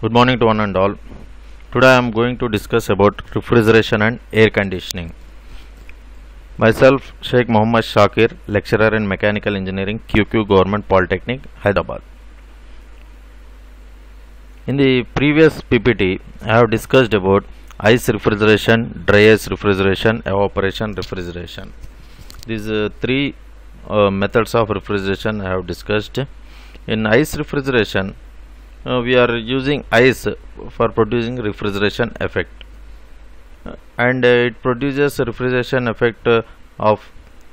Good morning to one and all. Today I am going to discuss about refrigeration and air conditioning. Myself Sheikh Muhammad Shakir, lecturer in Mechanical Engineering, QQ Government Polytechnic, Hyderabad. In the previous PPT, I have discussed about ice refrigeration, dry ice refrigeration, evaporation refrigeration. These three methods of refrigeration I have discussed. In ice refrigeration, we are using ice for producing refrigeration effect, and it produces a refrigeration effect of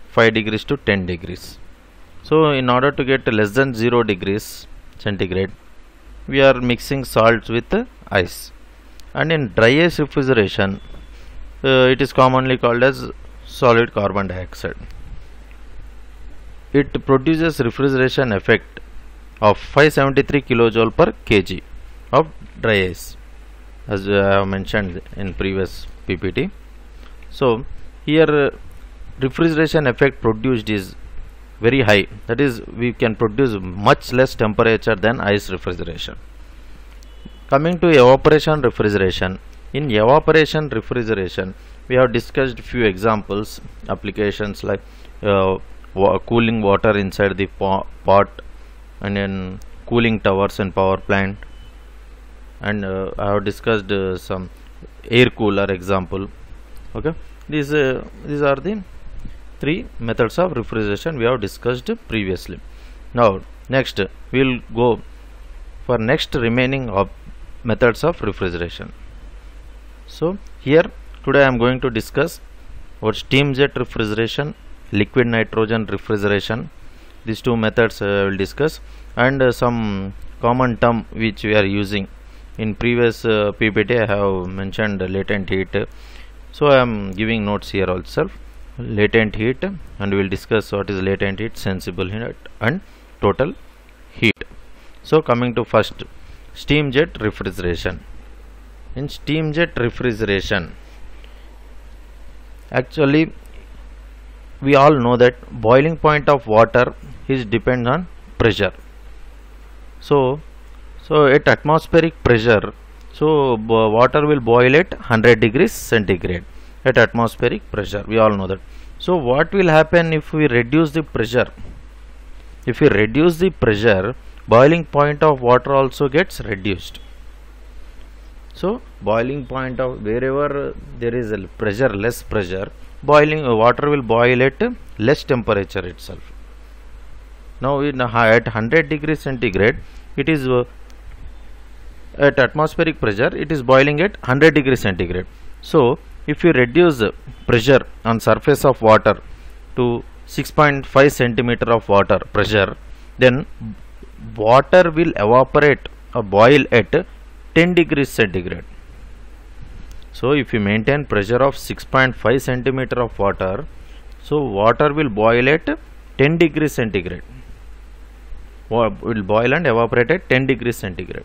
5 degrees to 10 degrees. So in order to get less than 0 degrees centigrade, we are mixing salts with ice. And in dry ice refrigeration, it is commonly called as solid carbon dioxide. It produces refrigeration effect of 573 kilojoule per kg of dry ice, as I have mentioned in previous PPT. So here refrigeration effect produced is very high, that is we can produce much less temperature than ice refrigeration. Coming to evaporation refrigeration, in evaporation refrigeration we have discussed few examples, applications like cooling water inside the pot, and then cooling towers and power plant, and I have discussed some air cooler example. Okay, these are the three methods of refrigeration we have discussed previously. Now next we will go for next remaining of methods of refrigeration. So here today I am going to discuss about steam jet refrigeration, liquid nitrogen refrigeration. These two methods I will discuss, and some common term which we are using. In previous PPT I have mentioned latent heat, so I am giving notes here also. Latent heat, and we will discuss what is latent heat, sensible heat and total heat. So coming to first, steam jet refrigeration. In steam jet refrigeration, actually we all know that boiling point of water is depends on pressure. So at atmospheric pressure, so water will boil at 100 degrees centigrade at atmospheric pressure, we all know that. So what will happen if we reduce the pressure? If we reduce the pressure, boiling point of water also gets reduced. So boiling point of wherever there is a pressure, less pressure, boiling water will boil at less temperature itself. Now at 100 degrees centigrade, it is at atmospheric pressure, it is boiling at 100 degrees centigrade. So if you reduce pressure on surface of water to 6.5 centimeter of water pressure, then water will evaporate or boil at 10 degrees centigrade. So if you maintain pressure of 6.5 centimeter of water, so water will boil at 10 degrees centigrade, will boil and evaporate at 10 degrees centigrade.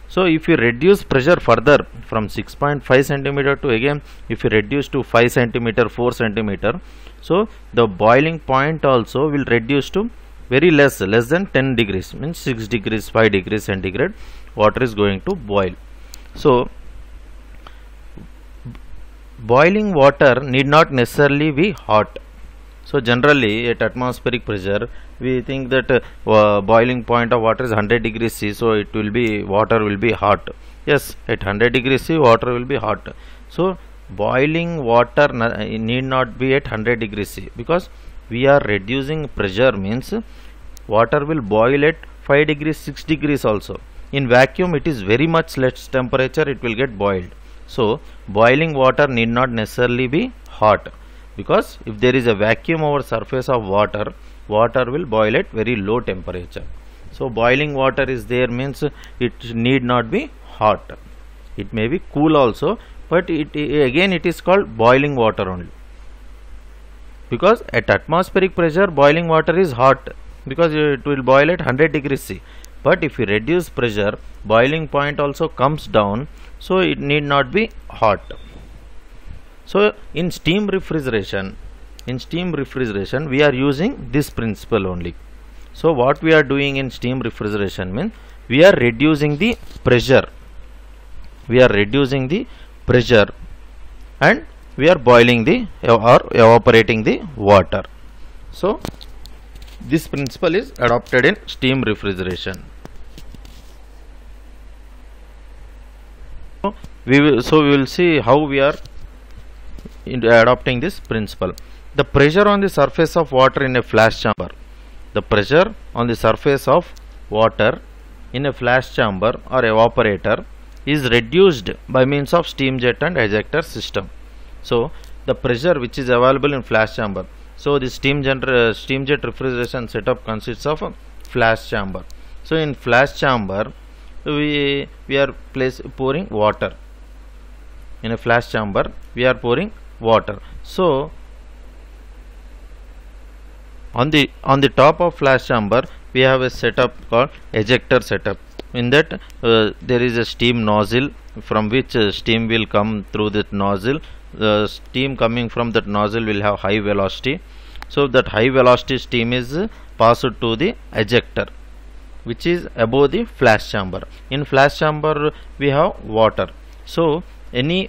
So if you reduce pressure further from 6.5 centimeter to, again if you reduce to 5 centimeter, 4 centimeter, so the boiling point also will reduce to very less than 10 degrees, means 6 degrees, 5 degrees centigrade water is going to boil. So boiling water need not necessarily be hot. So generally at atmospheric pressure we think that boiling point of water is 100 degrees C, so it will be, water will be hot. Yes, at 100 degrees C water will be hot. So boiling water need not be at 100 degrees C, because we are reducing pressure, means water will boil at 5 degrees, 6 degrees also. In vacuum it is very much less temperature, it will get boiled. So boiling water need not necessarily be hot, because if there is a vacuum over surface of water, water will boil at very low temperature. So boiling water is there, means it need not be hot, it may be cool also, but it again it is called boiling water only, because at atmospheric pressure boiling water is hot, because it will boil at 100 degrees C. But if you reduce pressure, boiling point also comes down, so it need not be hot. So in steam refrigeration we are using this principle only. So what we are doing in steam refrigeration means we are reducing the pressure. We are reducing the pressure and we are boiling the or evaporating the water. So this principle is adopted in steam refrigeration. We will see how we are adopting this principle. The pressure on the surface of water in a flash chamber. The pressure on the surface of water in a flash chamber or evaporator is reduced by means of steam jet and ejector system. So the pressure which is available in flash chamber. So the steam jet refrigeration setup consists of a flash chamber. So in flash chamber we are pouring water. In a flash chamber we are pouring water. So on the top of flash chamber we have a setup called ejector setup. In that there is a steam nozzle from which steam will come through that nozzle. The steam coming from that nozzle will have high velocity. So that high velocity steam is passed to the ejector, which is above the flash chamber. In flash chamber we have water. So any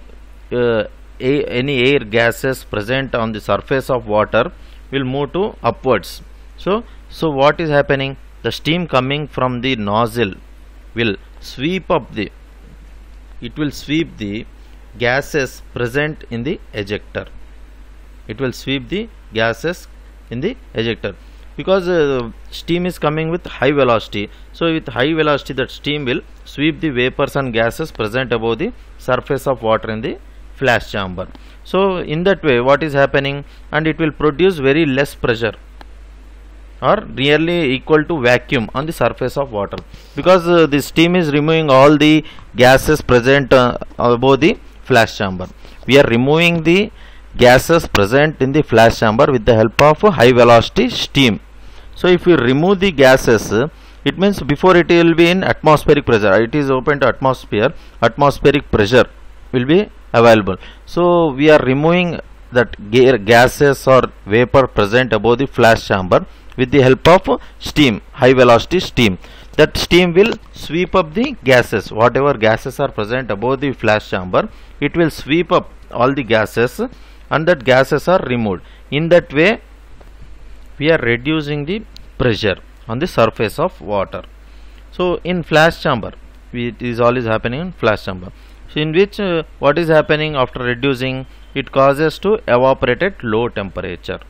air gases present on the surface of water will move to upwards. So what is happening? The steam coming from the nozzle will sweep up the gases present in the ejector. It will sweep the gases in the ejector because steam is coming with high velocity. So with high velocity that steam will sweep the vapors and gases present above the surface of water in the flash chamber. So in that way what is happening, and it will produce very less pressure or nearly equal to vacuum on the surface of water, because the steam is removing all the gases present above the flash chamber. We are removing the gases present in the flash chamber with the help of high velocity steam. So if you remove the gases, it means before it will be in atmospheric pressure. It is open to atmosphere. Atmospheric pressure will be available. So we are removing that gases or vapor present above the flash chamber with the help of steam, high velocity steam. That steam will sweep up the gases. Whatever gases are present above the flash chamber, it will sweep up all the gases, and that gases are removed. In that way we are reducing the pressure on the surface of water. So in flash chamber, it is always happening in flash chamber. So in which what is happening after reducing, it causes to evaporate at low temperature.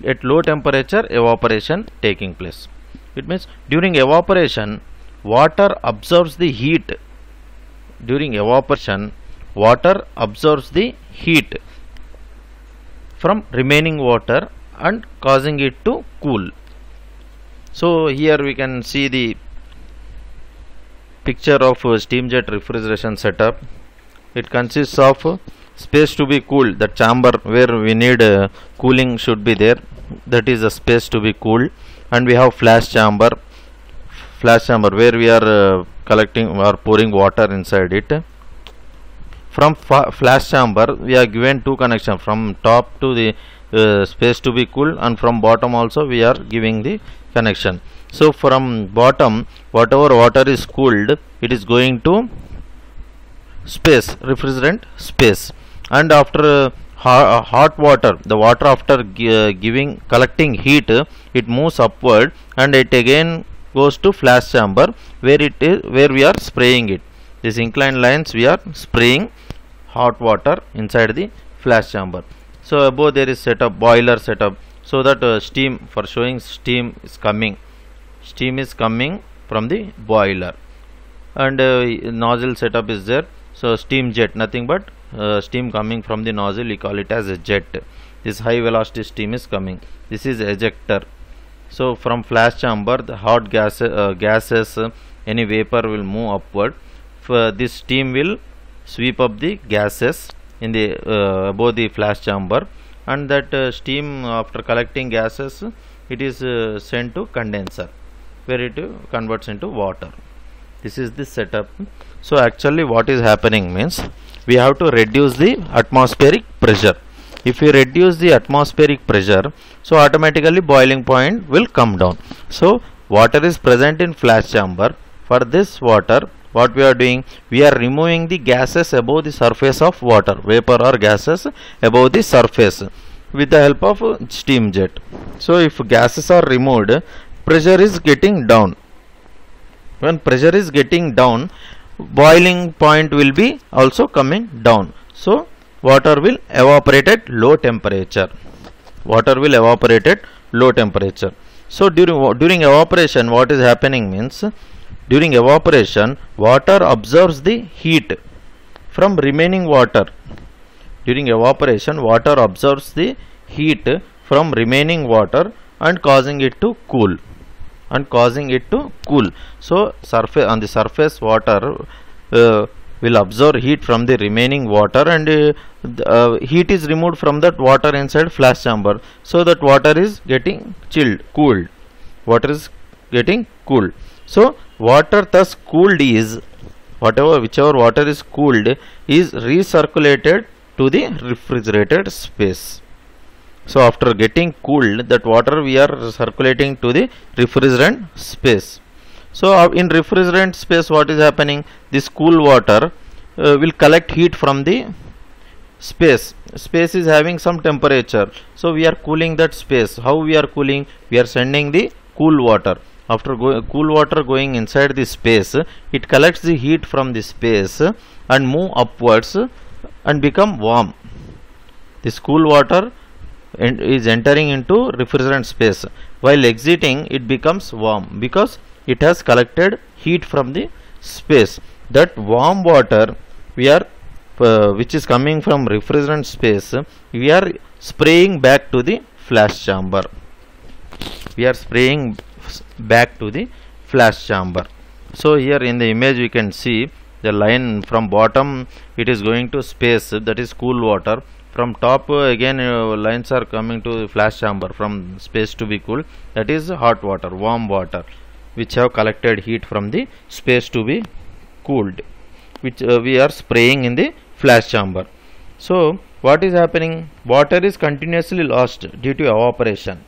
At low temperature evaporation taking place. It means during evaporation water absorbs the heat. During evaporation water absorbs the heat from remaining water and causing it to cool. So here we can see the picture of steam jet refrigeration setup. It consists of space to be cooled. The chamber where we need cooling should be there. That is a space to be cooled. And we have flash chamber where we are collecting or pouring water inside it. From flash chamber we are given two connections, from top to the space to be cooled, and from bottom also we are giving the connection. So from bottom whatever water is cooled, it is going to space, refrigerant space, and after hot water, the water after collecting heat, it moves upward and it again goes to flash chamber where we are spraying it. These inclined lines we are spraying hot water inside the flash chamber. So above there is setup, boiler setup, so that steam, for showing steam is coming from the boiler, and nozzle setup is there. So steam jet, nothing but steam coming from the nozzle, we call it as a jet. This high velocity steam is coming. This is ejector. So from flash chamber the hot gases, any vapor will move upward. This steam will sweep up the gases in the above the flash chamber, and that steam after collecting gases, it is sent to condenser where it converts into water. This is the setup. So actually what is happening means we have to reduce the atmospheric pressure. if we reduce the atmospheric pressure, so automatically boiling point will come down. So water is present in flash chamber. For this water, what we are doing, we are removing the gases above the surface of water, vapor or gases above the surface with the help of steam jet. So if gases are removed, pressure is getting down. When pressure is getting down, boiling point will be also coming down. So water will evaporate at low temperature. Water will evaporate at low temperature. So during evaporation, what is happening means, during evaporation, water absorbs the heat from remaining water. During evaporation, water absorbs the heat from remaining water and causing it to cool. So on the surface, water will absorb heat from the remaining water, and heat is removed from that water inside flash chamber. So that water is getting cooled. Water is getting cooled. So water thus cooled is, whichever water is cooled is recirculated to the refrigerated space. So after getting cooled, that water we are circulating to the refrigerant space. So in refrigerant space, what is happening? This cool water will collect heat from the space. Space is having some temperature. So we are cooling that space. How we are cooling? We are sending the cool water. After cool water going inside the space, it collects the heat from the space and move upwards and become warm. This cool water is entering into refrigerant space. While exiting, it becomes warm because it has collected heat from the space. That warm water we are which is coming from refrigerant space, we are spraying back to the flash chamber. We are spraying back to the flash chamber. So here in the image we can see the line from bottom, it is going to space, that is cool water. From top again lines are coming to flash chamber, from space to be cool, that is hot water, warm water, which have collected heat from the space to be cooled, which we are spraying in the flash chamber. So what is happening? Water is continuously lost due to evaporation.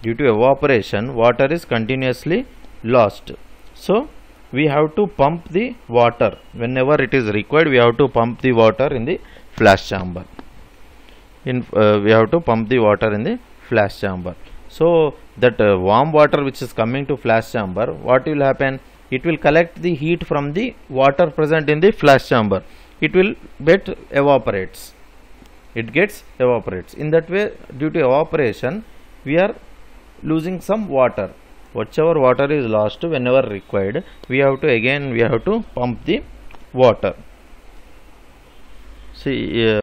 Due to evaporation, water is continuously lost. So we have to pump the water whenever it is required. We have to pump the water in the flash chamber. We have to pump the water in the flash chamber. So that warm water which is coming to flash chamber, what will happen? It will collect the heat from the water present in the flash chamber. It will get evaporates. It gets evaporates. In that way, due to evaporation, we are losing some water. Whichever water is lost, whenever required, we have to pump the water. See,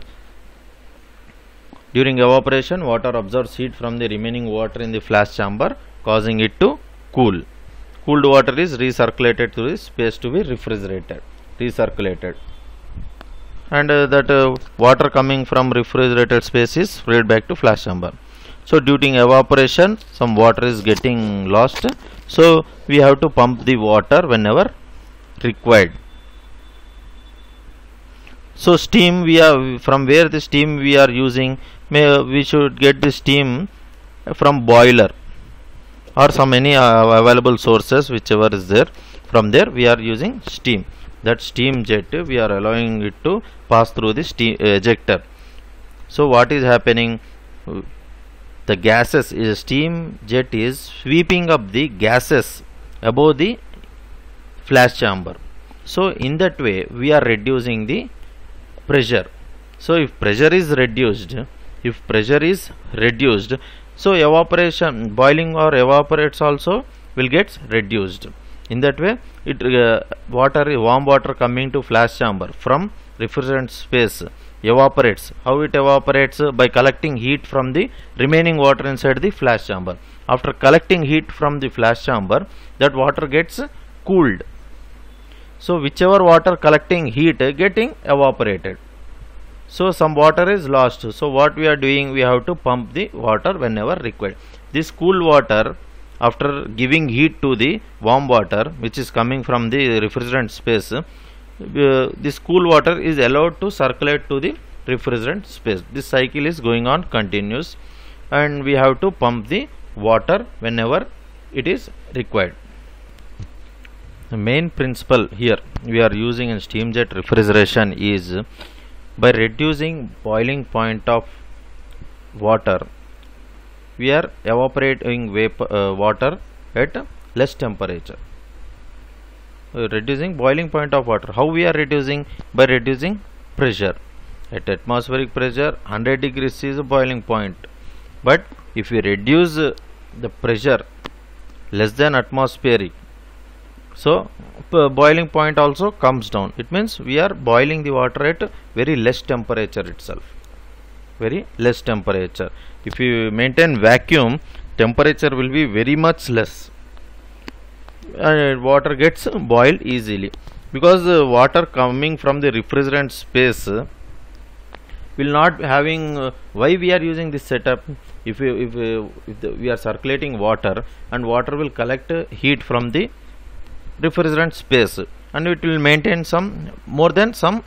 during evaporation, water absorbs heat from the remaining water in the flash chamber, causing it to cool. Cooled water is recirculated to the space to be recirculated, and that water coming from refrigerated space is sprayed back to flash chamber. So during evaporation, some water is getting lost, so we have to pump the water whenever required. So steam, from where the steam we are using, we should get the steam from boiler or some any available sources, whichever is there. From there we are using steam. That steam jet we are allowing it to pass through the steam ejector. So what is happening? The gases, steam jet is sweeping up the gases above the flash chamber. So in that way we are reducing the pressure. So if pressure is reduced, so evaporation, boiling or evaporates also will get reduced. In that way, warm water coming to flash chamber from refrigerant space evaporates. How it evaporates? By collecting heat from the remaining water inside the flash chamber. After collecting heat from the flash chamber, that water gets cooled. So whichever water collecting heat getting evaporated. So some water is lost. So what we are doing? We have to pump the water whenever required. This cool water, after giving heat to the warm water which is coming from the refrigerant space, this cool water is allowed to circulate to the refrigerant space. This cycle is going on continuous, and we have to pump the water whenever it is required. The main principle here we are using in steam jet refrigeration is by reducing boiling point of water, we are evaporating water at less temperature. Reducing boiling point of water. How we are reducing? By reducing pressure. At atmospheric pressure 100 degrees is a boiling point, but if we reduce the pressure less than atmospheric, so boiling point also comes down. It means we are boiling the water at very less temperature itself, very less temperature. If you maintain vacuum, temperature will be very much less, and water gets boiled easily, because water coming from the refrigerant space will not having why we are using this setup. If we are circulating water, and water will collect heat from the refrigerant space, and it will maintain some more than some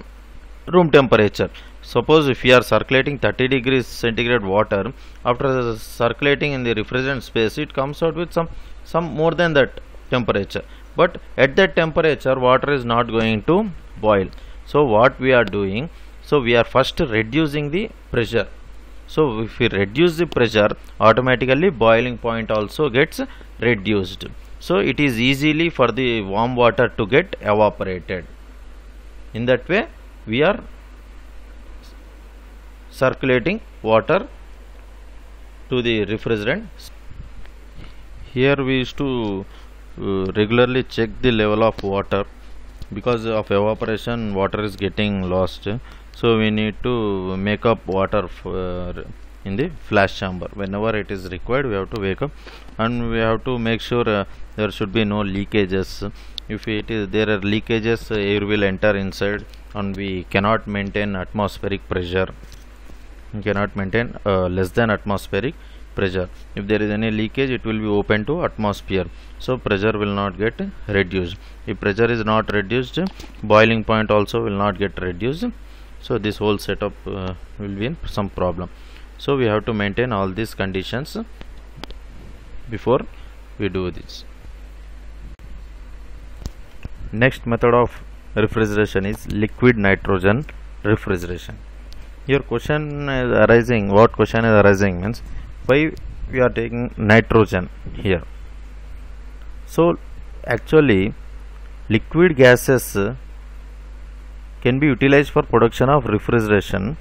room temperature. Suppose if we are circulating 30 degrees centigrade water, after circulating in the refrigerant space, it comes out with some more than that temperature, but at that temperature water is not going to boil. So what we are doing, so we are first reducing the pressure. So if we reduce the pressure, automatically boiling point also gets reduced. So it is easily for the warm water to get evaporated. In that way we are circulating water to the refrigerant. Here we used to regularly check the level of water. Because of evaporation, water is getting lost, so we need to make up water in the flash chamber. Whenever it is required, we have to wake up, and we have to make sure there should be no leakages. If there are leakages, air will enter inside, and we cannot maintain atmospheric pressure. We cannot maintain less than atmospheric pressure. If there is any leakage, it will be open to atmosphere, so pressure will not get reduced. If pressure is not reduced, boiling point also will not get reduced, so this whole setup will be in some problem. So we have to maintain all these conditions before we do this. Next method of refrigeration is liquid nitrogen refrigeration. Your question is arising, what question is arising means, why we are taking nitrogen here. So actually liquid gases can be utilized for production of refrigeration.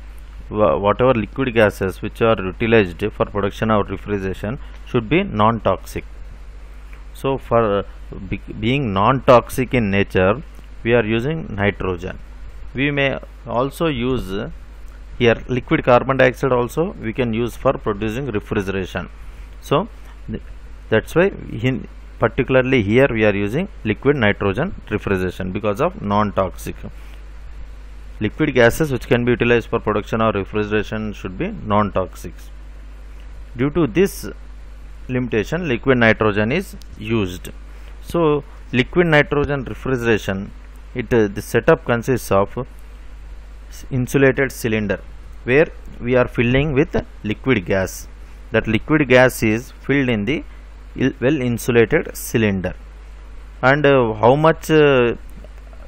Whatever liquid gases which are utilized for production of refrigeration should be non-toxic. So for being non-toxic in nature, we are using nitrogen. We may also use here liquid carbon dioxide also we can use for producing refrigeration. So that's why particularly here we are using liquid nitrogen refrigeration, because of non-toxic. Liquid gases which can be utilized for production or refrigeration should be non-toxic. Due to this limitation, liquid nitrogen is used. So liquid nitrogen refrigeration, the setup consists of insulated cylinder where we are filling with liquid gas. That liquid gas is filled in the well insulated cylinder, and how much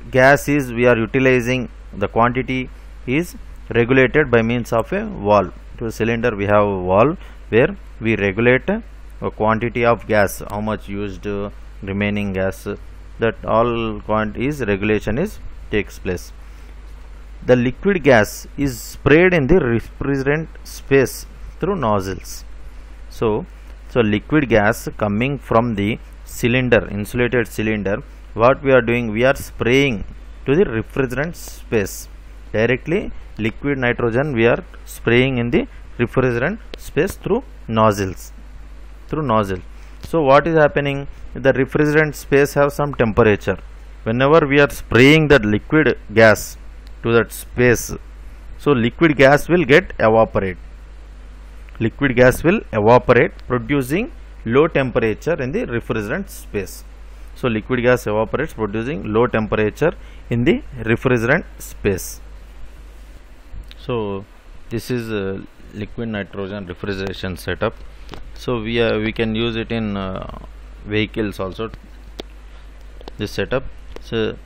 gas is we are utilizing, the quantity is regulated by means of a valve. To a cylinder we have a valve where we regulate a quantity of gas, how much used, remaining gas, that all regulation takes place. The liquid gas is sprayed in the refrigerant space through nozzles. So liquid gas coming from the cylinder, insulated cylinder, what we are doing, we are spraying to the refrigerant space directly. Liquid nitrogen we are spraying in the refrigerant space through nozzles, So what is happening, the refrigerant space have some temperature. Whenever we are spraying that liquid gas to that space, so liquid gas will get evaporate. Liquid gas will evaporate, producing low temperature in the refrigerant space. So liquid gas evaporates, producing low temperature in the refrigerant space. So this is liquid nitrogen refrigeration setup. So we can use it in vehicles also, this setup. So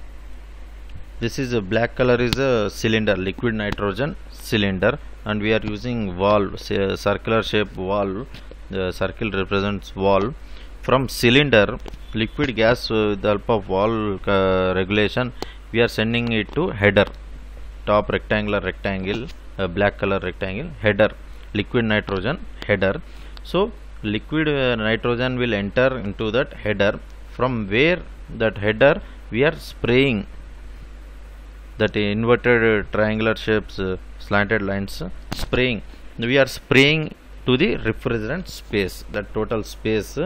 this is a black color is a cylinder, liquid nitrogen cylinder, and we are using valve, say a circular shape valve. The circle represents valve. From cylinder, liquid gas with the help of valve regulation, we are sending it to header, top rectangle, black color rectangle, header, liquid nitrogen header. So liquid nitrogen will enter into that header, from where that header we are spraying that inverted triangular shapes, slanted lines, spraying. We are spraying to the refrigerant space, that total space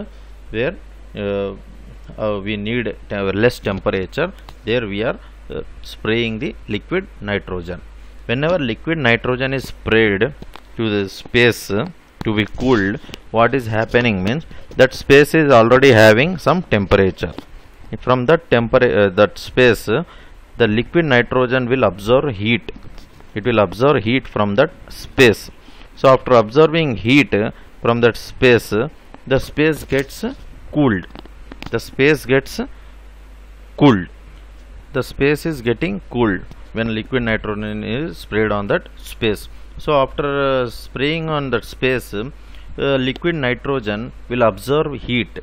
where we need less temperature. There we are spraying the liquid nitrogen. Whenever liquid nitrogen is sprayed to the space to be cooled, what is happening means that space is already having some temperature. From that that space, the liquid nitrogen will absorb heat. It will absorb heat from that space. So after absorbing heat from that space, the space gets cooled. The space gets cooled. The space is getting cooled when liquid nitrogen is sprayed on that space. So after spraying on that space, liquid nitrogen will absorb heat.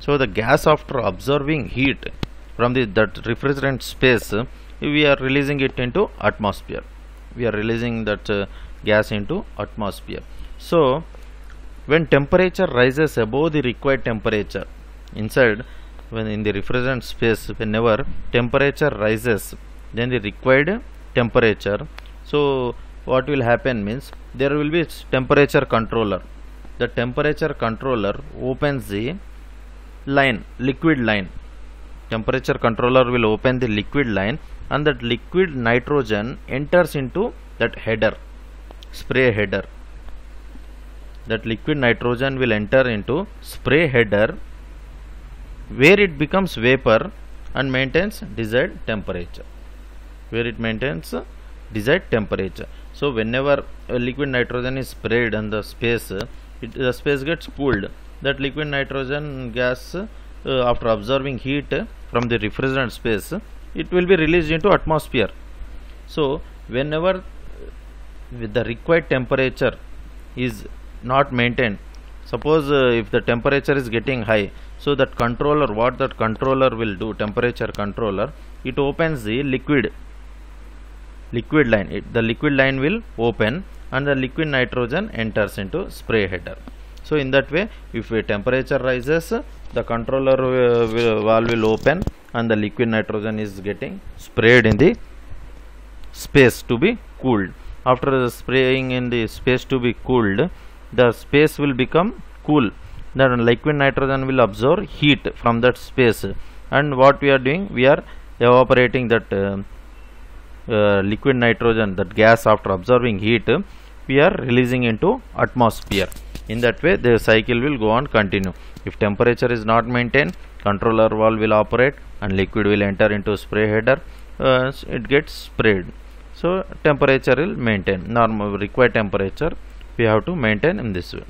So the gas, after absorbing heat from that refrigerant space, we are releasing it into atmosphere. We are releasing that gas into atmosphere. So when temperature rises above the required temperature inside, when in the refrigerant space, whenever temperature rises then the required temperature, so what will happen means there will be temperature controller. The temperature controller opens the line, liquid line. Temperature controller will open the liquid line, and that liquid nitrogen enters into that header, spray header. That liquid nitrogen will enter into spray header, where it becomes vapor and maintains desired temperature. Where it maintains desired temperature. So whenever a liquid nitrogen is sprayed on the space, the space gets cooled. That liquid nitrogen gas, after absorbing heat from the refrigerant space, it will be released into atmosphere. So whenever with the required temperature is not maintained, suppose if the temperature is getting high, so that controller, what that controller will do, temperature controller, it opens the liquid line. The liquid line will open and the liquid nitrogen enters into spray header. So in that way, if a temperature rises, the controller valve will open and the liquid nitrogen is getting sprayed in the space to be cooled. After spraying in the space to be cooled, the space will become cool. The liquid nitrogen will absorb heat from that space, and what we are doing, we are evaporating that liquid nitrogen, that gas, after absorbing heat, we are releasing into atmosphere. In that way the cycle will go on continue. If temperature is not maintained, controller valve will operate and liquid will enter into spray header, it gets sprayed. So temperature will maintain, normal required temperature we have to maintain in this way.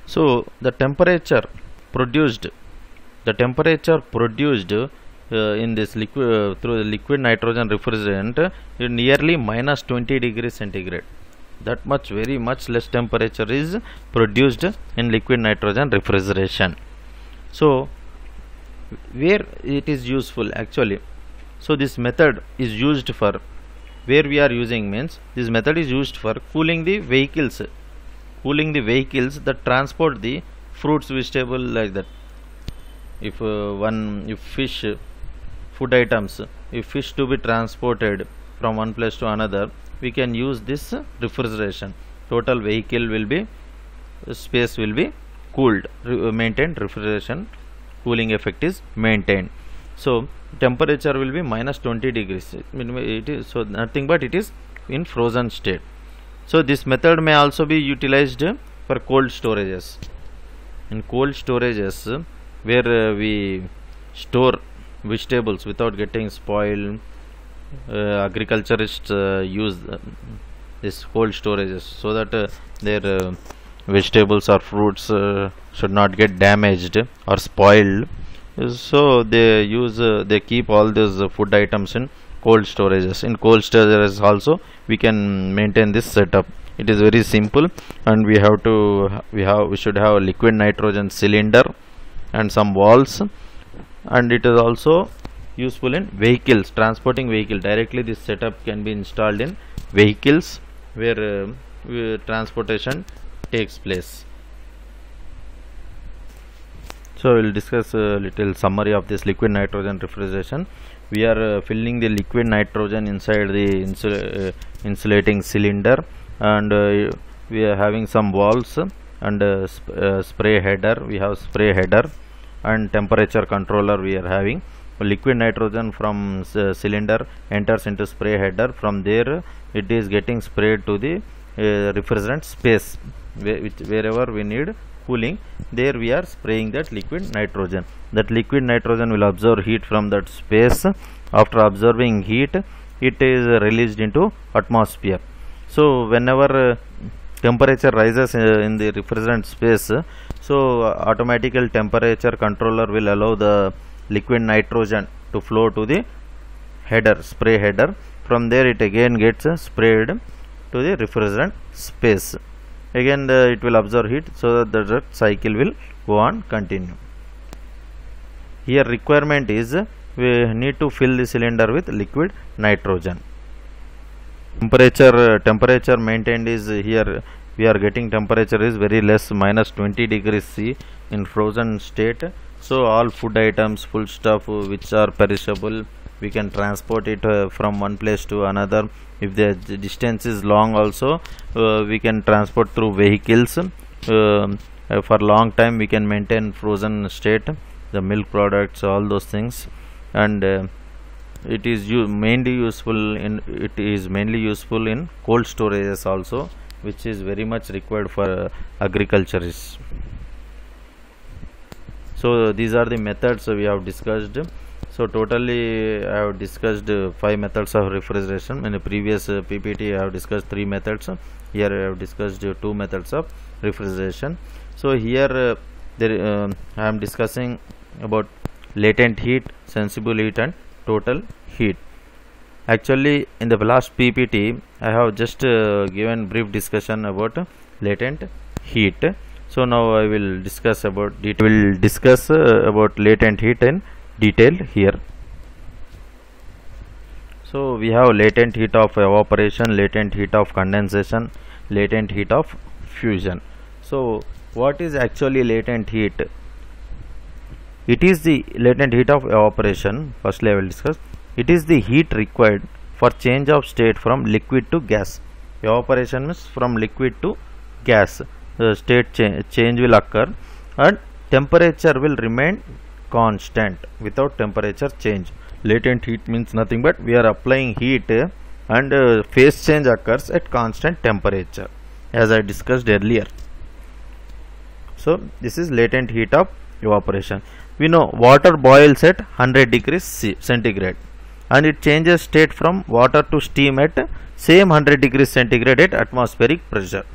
So the temperature produced in this liquid through the liquid nitrogen refrigerant is nearly minus 20 degrees centigrade. That much, very much less temperature is produced in liquid nitrogen refrigeration. So where it is useful actually, so this method is used for, where we are using means this method is used for cooling the vehicles that transport the fruits, vegetable, like that. If fish, food items, if fish to be transported from one place to another, we can use this refrigeration. Total vehicle will be, space will be cooled, maintained, refrigeration cooling effect is maintained. So temperature will be minus 20 degrees. It is so nothing but it is in frozen state. So this method may also be utilized for cold storages. In cold storages, where we store vegetables without getting spoiled, agriculturists use this cold storages so that their vegetables or fruits should not get damaged or spoiled. So they keep all these food items in cold storages. In cold storages also we can maintain this setup. It is very simple, and we should have a liquid nitrogen cylinder and some valves, and it is also useful in vehicles, transporting vehicle. Directly this setup can be installed in vehicles where transportation takes place. So we will discuss a little summary of this liquid nitrogen refrigeration. We are filling the liquid nitrogen inside the insulating cylinder, and we are having some valves and spray header. We have spray header and temperature controller. We are having liquid nitrogen from cylinder enters into spray header. From there it is getting sprayed to the refrigerant space wherever we need cooling. There we are spraying that liquid nitrogen. That liquid nitrogen will absorb heat from that space. After absorbing heat, it is released into atmosphere. So whenever temperature rises in the refrigerant space, so automatical temperature controller will allow the liquid nitrogen to flow to the header, spray header. From there it again gets sprayed to the refrigerant space. Again it will absorb heat, so that the cycle will go on continue. Here requirement is we need to fill the cylinder with liquid nitrogen. Temperature maintained is, here we are getting temperature is very less, -20 degrees C in frozen state. So all food items, full stuff which are perishable, we can transport it from one place to another. If the distance is long also, we can transport through vehicles. For long time we can maintain frozen state, the milk products, all those things. And it is mainly useful in cold storages also, which is very much required for agriculturists. So these are the methods we have discussed. So totally I have discussed 5 methods of refrigeration. In the previous PPT I have discussed 3 methods. Here I have discussed 2 methods of refrigeration. So here I am discussing about latent heat, sensible heat and total heat. Actually in the last PPT I have just given brief discussion about latent heat. So now I will discuss about latent heat in detail here. So we have latent heat of evaporation, latent heat of condensation, latent heat of fusion. So what is actually latent heat? It is the latent heat of evaporation. Firstly I will discuss. It is the heat required for change of state from liquid to gas. Evaporation means from liquid to gas. The state change will occur, and temperature will remain constant without temperature change. Latent heat means nothing but we are applying heat and phase change occurs at constant temperature, as I discussed earlier. So this is latent heat of evaporation. We know water boils at 100 degrees centigrade, and it changes state from water to steam at same 100 degrees centigrade at atmospheric pressure.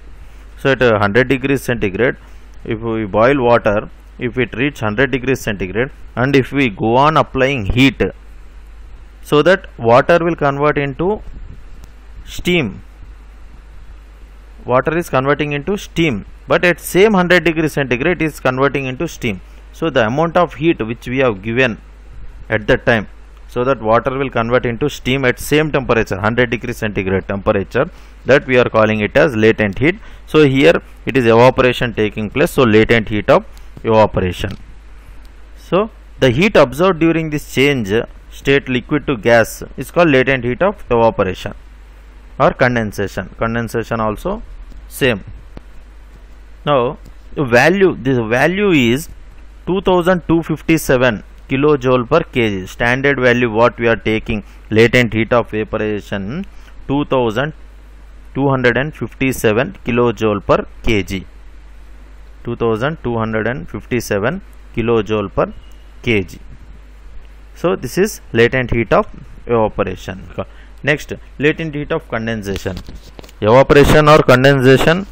So at 100 degrees centigrade, if we boil water, if it reach 100 degrees centigrade, and if we go on applying heat, so that water will convert into steam. Water is converting into steam, but at same 100 degrees centigrade it is converting into steam. So the amount of heat which we have given at that time, so that water will convert into steam at same temperature, 100 degrees centigrade temperature, that we are calling it as latent heat. So here it is evaporation taking place, so latent heat of evaporation. So the heat absorbed during this change state liquid to gas is called latent heat of evaporation or condensation. Condensation also same. Now this value is 2257 kilojoule per kg. Standard value what we are taking, latent heat of evaporation, 2257 kilojoule per kg. 2257 kilojoule per kg. So this is latent heat of evaporation. Next, latent heat of condensation. Evaporation or condensation,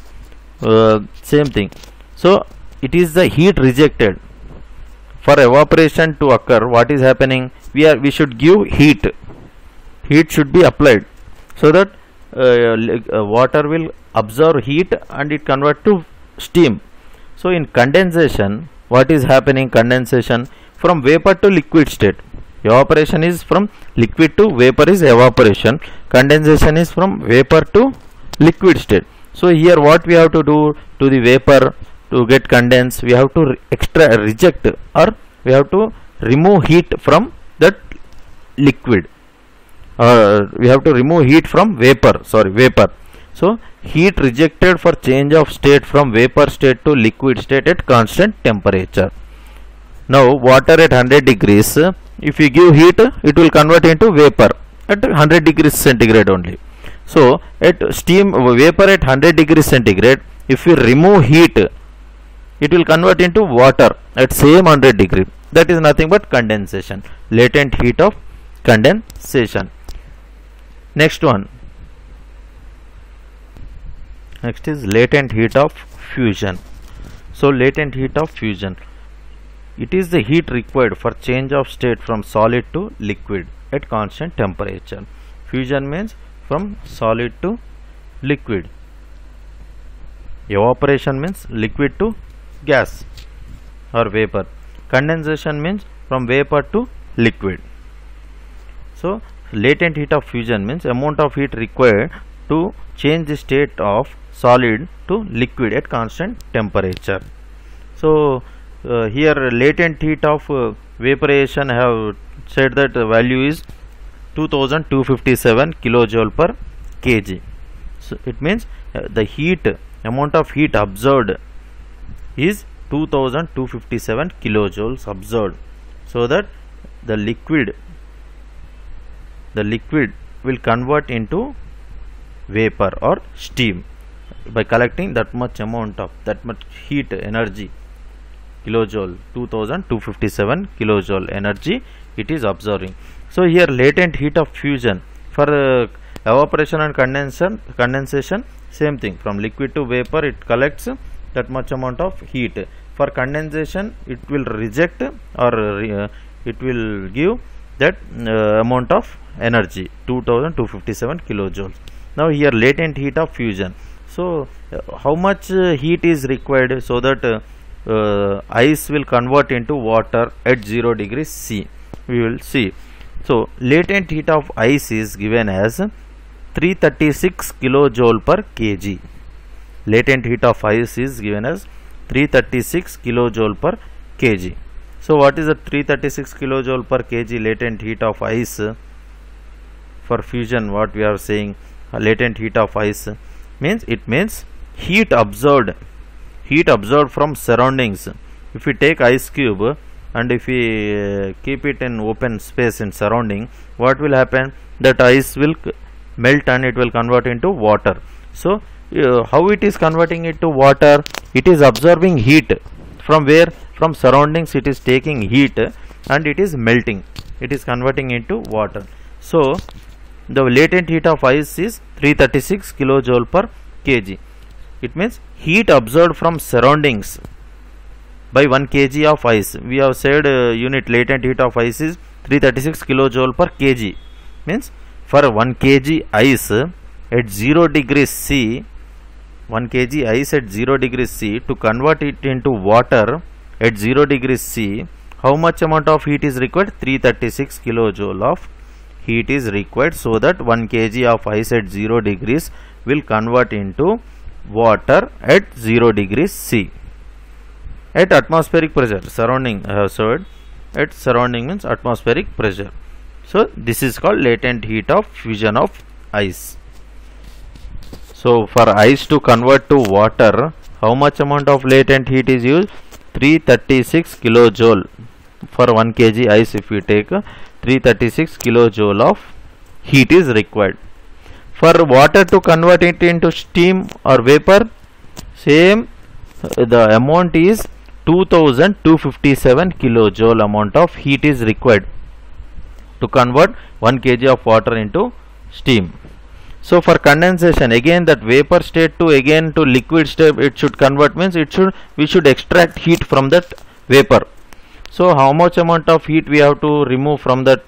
same thing. So it is the heat rejected. For evaporation to occur, what is happening? We should give heat. Heat should be applied so that water will absorb heat and it convert to steam. So in condensation, what is happening? Condensation from vapor to liquid state. Evaporation is from liquid to vapor is evaporation. Condensation is from vapor to liquid state. So here what we have to do to the vapor to get condensed, we have to reject or we have to remove heat from that liquid. We have to remove heat from vapor. So heat rejected for change of state from vapor state to liquid state at constant temperature. Now water at 100 degrees, if you give heat, it will convert into vapor at 100 degrees centigrade only. So at vapor at 100 degrees centigrade, if you remove heat, it will convert into water at same 100 degree. That is nothing but condensation, latent heat of condensation. Next is latent heat of fusion. So latent heat of fusion, it is the heat required for change of state from solid to liquid at constant temperature. Fusion means from solid to liquid. Evaporation means liquid to gas or vapor. Condensation means from vapor to liquid. So latent heat of fusion means amount of heat required to change the state of solid to liquid at constant temperature. So here latent heat of vaporization, I have said that the value is 2257 kilojoule per kg. So it means the amount of heat absorbed is 2257 kilojoules absorbed, so that the liquid will convert into vapor or steam by collecting that much heat energy, kilojoule, 2257 kilojoule energy it is absorbing. So here latent heat of fusion for evaporation and condensation, same thing, from liquid to vapor it collects that much amount of heat. For condensation it will reject or it will give that amount of energy, 2257 kilojoules. Now here latent heat of fusion. So how much heat is required so that ice will convert into water at 0 degrees C? We will see. So latent heat of ice is given as 336 kilojoule per kg. Latent heat of ice is given as 336 kilojoule per kg. So what is the 336 kilojoule per kg latent heat of ice? For fusion, what we are saying, latent heat of ice means, it means heat absorbed from surroundings. If we take ice cube and if we keep it in open space in surrounding, what will happen? That ice will melt and it will convert into water. So how it is converting it to water? It is absorbing heat from where? From surroundings. It is taking heat and it is melting, it is converting into water. So the latent heat of ice is 336 kilojoule per kg. It means heat absorbed from surroundings by 1 kg of ice. We have said unit latent heat of ice is 336 kilojoule per kg. Means for 1 kg ice at 0 degrees C, 1 kg ice at 0 degrees C, to convert it into water at 0 degrees C, how much amount of heat is required? 336 kilojoule of heat is required, so that 1 kg of ice at 0 degrees will convert into water at 0 degrees C. At atmospheric pressure, surrounding, I have said, at surrounding means atmospheric pressure. So this is called latent heat of fusion of ice. So for ice to convert to water, how much amount of latent heat is used? 336 kilojoule. For 1 kg ice, if we take 336 kilojoule of heat is required. For water to convert it into steam or vapor, same, the amount is 2257 kilojoule amount of heat is required. to convert 1 kg of water into steam. So for condensation, again that vapor state to again to liquid state it should convert, means we should extract heat from that vapor. So how much amount of heat we have to remove from that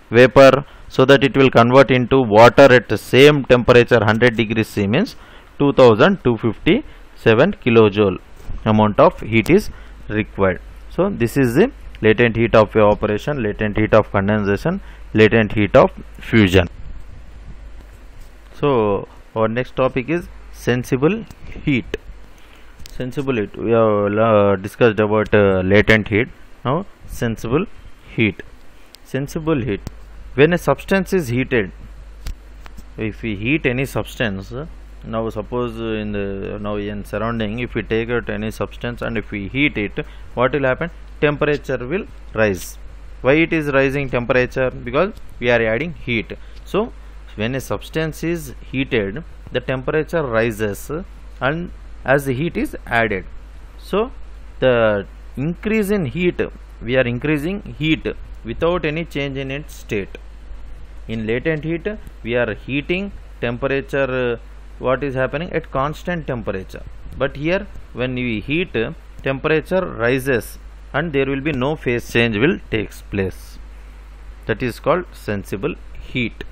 vapor so that it will convert into water at the same temperature 100 degrees C, means 2257 kilojoule amount of heat is required. So this is the latent heat of evaporation, latent heat of condensation, latent heat of fusion. So our next topic is sensible heat. Sensible heat, we have discussed about latent heat. Now sensible heat. Sensible heat, when a substance is heated, if we heat any substance, now suppose in surrounding, if we take out any substance and if we heat it, what will happen? Temperature will rise. Why it is rising temperature? Because we are adding heat. So when a substance is heated, the temperature rises and as the heat is added. So the increase in heat, we are increasing heat without any change in its state. In latent heat, we are heating temperature, what is happening at constant temperature. But here when we heat, temperature rises and there will be no phase change will takes place. That is called sensible heat.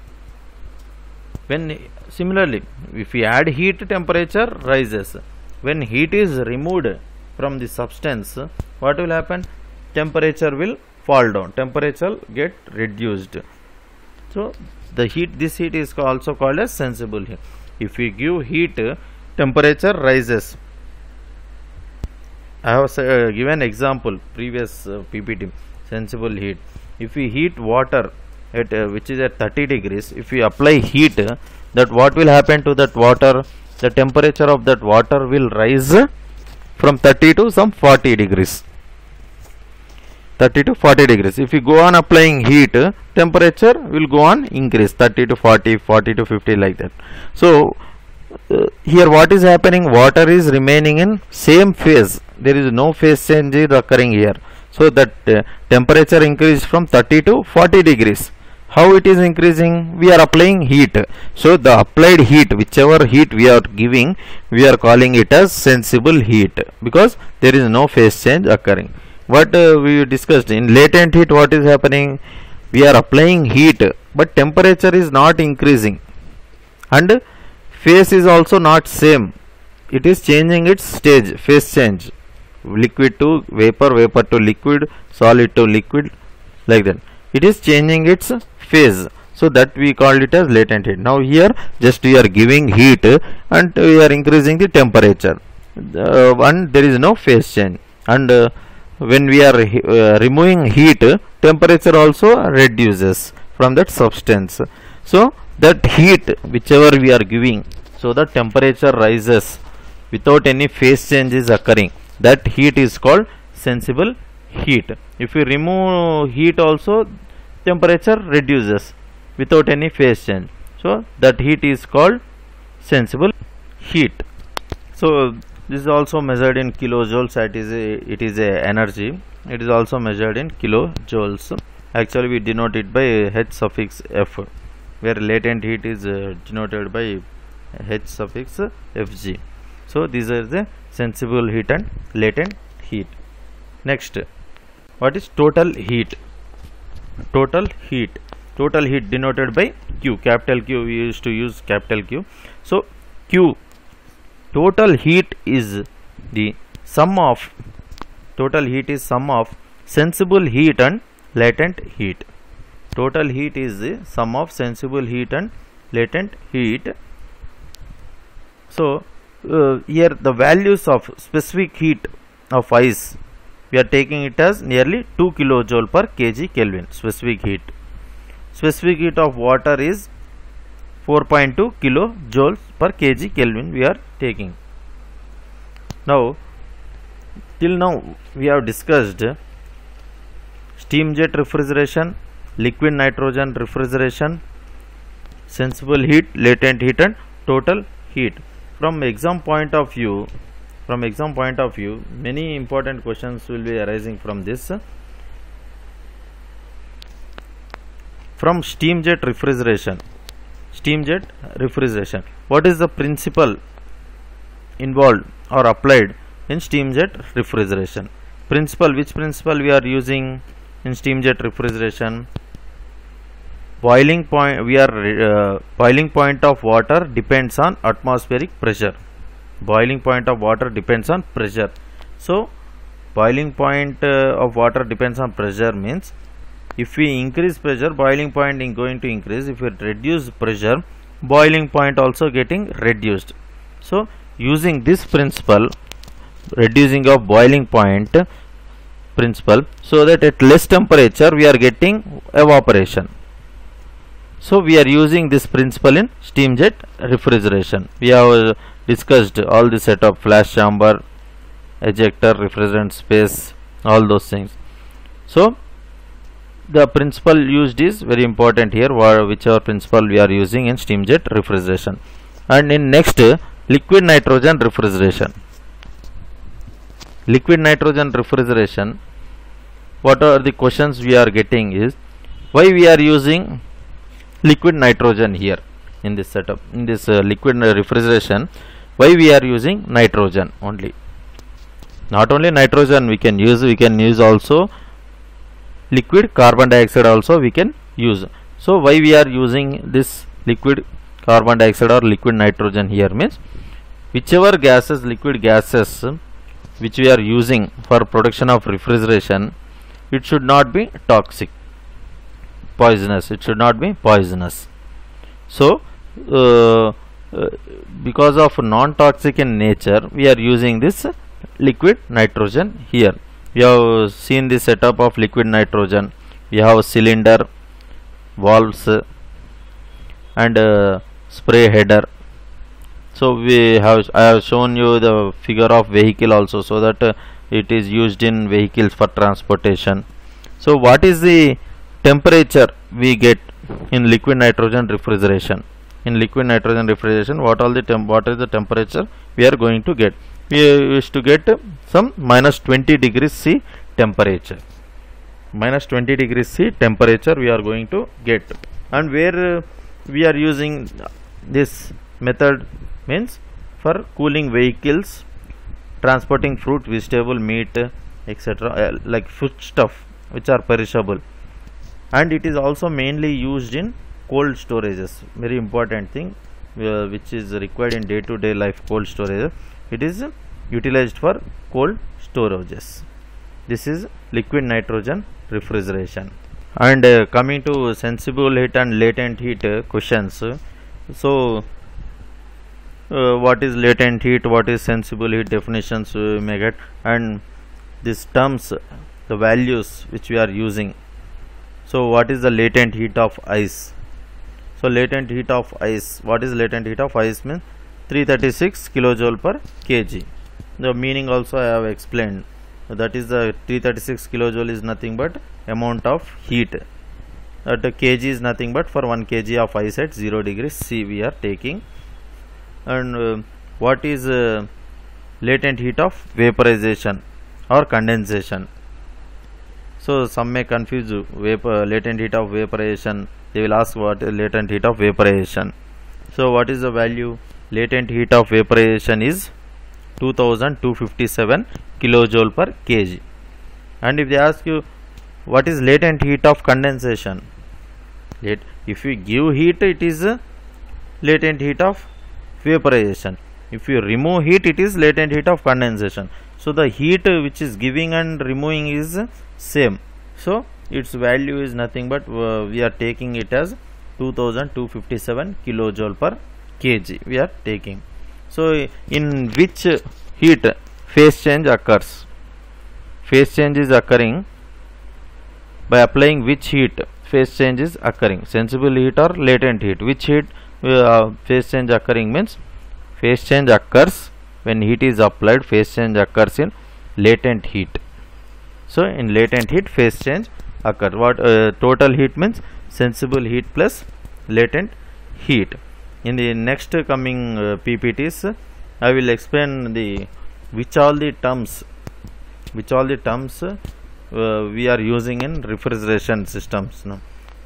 When similarly, if we add heat, temperature rises. When heat is removed from the substance, what will happen? Temperature will fall down, temperature get reduced. So the heat, this heat is also called as sensible heat. If we give heat, temperature rises. I have given example previous PPT, sensible heat. If we heat water at which is at 30 degrees, if we apply heat, that what will happen to that water? The temperature of that water will rise from 30 to some 40 degrees. 30 to 40 degrees. If we go on applying heat, temperature will go on increase 30 to 40, 40 to 50 like that. So here what is happening? Water is remaining in same phase. There is no phase change occurring here. So that temperature increased from 30 to 40 degrees. How it is increasing? We are applying heat. So the applied heat, whichever heat we are giving, we are calling it as sensible heat, because there is no phase change occurring. What we discussed in latent heat, what is happening? We are applying heat, but temperature is not increasing and phase is also not same. It is changing its stage, phase change, liquid to vapor, vapor to liquid, solid to liquid, like that. It is changing its phase. So that we call it as latent heat. Now here just we are giving heat and we are increasing the temperature and there is no phase change. And when we are removing heat, temperature also reduces from that substance. So that heat whichever we are giving, so the temperature rises without any phase change is occurring. That heat is called sensible heat. If we remove heat also, temperature reduces without any phase change. So that heat is called sensible heat. So this is also measured in kilojoules. It is a energy. It is also measured in kilojoules. Actually we denote it by H suffix F, where latent heat is denoted by H suffix Fg. So these are the sensible heat and latent heat. Next, what is total heat? Total heat. Total heat denoted by Q, capital Q. We used to use capital Q. So Q, total heat is the sum of, total heat is sum of sensible heat and latent heat. Total heat is the sum of sensible heat and latent heat. So here the values of specific heat of ice, we are taking it as nearly 2 kilojoule per kg Kelvin, specific heat. Specific heat of water is 4.2 kilojoules per kg Kelvin we are taking. Now till now we have discussed steam jet refrigeration, liquid nitrogen refrigeration, sensible heat, latent heat and total heat. From exam point of view, many important questions will be arising from this. from steam jet refrigeration. Steam jet refrigeration. What is the principle involved or applied in steam jet refrigeration? Principle, which principle we are using in steam jet refrigeration? Boiling point, boiling point of water depends on atmospheric pressure. Boiling point of water depends on pressure. So boiling point of water depends on pressure means, if we increase pressure, boiling point is going to increase. If we reduce pressure, boiling point also getting reduced. So using this principle, reducing of boiling point principle, so that at less temperature we are getting evaporation. So we are using this principle in steam jet refrigeration. We have discussed all the setup, flash chamber, ejector, refrigerant space, all those things. So the principle used is very important here, whichever principle we are using in steam jet refrigeration. And in next, liquid nitrogen refrigeration. Liquid nitrogen refrigeration, what are the questions we are getting is, why we are using liquid nitrogen here in this setup, in this liquid refrigeration, why we are using nitrogen only? Not only nitrogen we can use also liquid carbon dioxide also we can use. So why we are using this liquid carbon dioxide or liquid nitrogen here means, whichever gases, liquid gases which we are using for production of refrigeration, it should not be toxic, poisonous, it should not be poisonous. So because of non-toxic in nature, we are using this liquid nitrogen here. We have seen the setup of liquid nitrogen. We have cylinder, valves and spray header. So I have shown you the figure of vehicle also, so that it is used in vehicles for transportation. So what is the temperature we get in liquid nitrogen refrigeration? In liquid nitrogen refrigeration, what is the temperature we are going to get? We used to get some minus 20 degrees C temperature. Minus 20 degrees C temperature we are going to get. And where we are using this method means, for cooling vehicles, transporting fruit, vegetable, meat, etc., like food stuff which are perishable. And it is also mainly used in cold storages. Very important thing which is required in day-to-day life, cold storage. It is utilized for cold storages. This is liquid nitrogen refrigeration. And coming to sensible heat and latent heat questions. So what is latent heat, what is sensible heat, definitions we may get, and these terms, the values which we are using. So what is the latent heat of ice? So latent heat of ice, what is latent heat of ice means? 336 kilojoule per kg. The meaning also I have explained. That is, the 336 kilojoule is nothing but amount of heat. That kg is nothing but for 1 kg of ice at 0 degrees C we are taking. And what is latent heat of vaporization or condensation? So some may confuse latent heat of vaporization. They will ask what is latent heat of vaporization. So what is the value? Latent heat of vaporization is 2257 kilojoule per kg. And if they ask you what is latent heat of condensation, if you give heat, it is latent heat of vaporization. If you remove heat, it is latent heat of condensation. So the heat which is giving and removing is same. So its value is nothing but we are taking it as 2257 kilojoule per kg we are taking. So in which heat phase change occurs? Phase change is occurring by applying which heat phase change is occurring? Sensible heat or latent heat? Which heat phase change occurring means, phase change occurs when heat is applied, phase change occurs in latent heat. So in latent heat phase change occurs. What total heat means? Sensible heat plus latent heat. In the next coming PPTs, I will explain which all the terms we are using in refrigeration systems.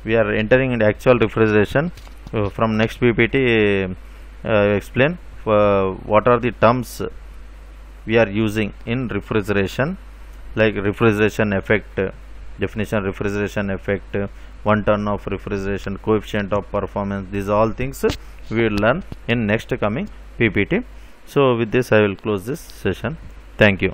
we are entering into actual refrigeration. From next PPT, explain what are the terms we are using in refrigeration, like refrigeration effect, definition refrigeration effect, 1 ton of refrigeration, coefficient of performance. These all things we will learn in next coming PPT. So with this I will close this session. Thank you.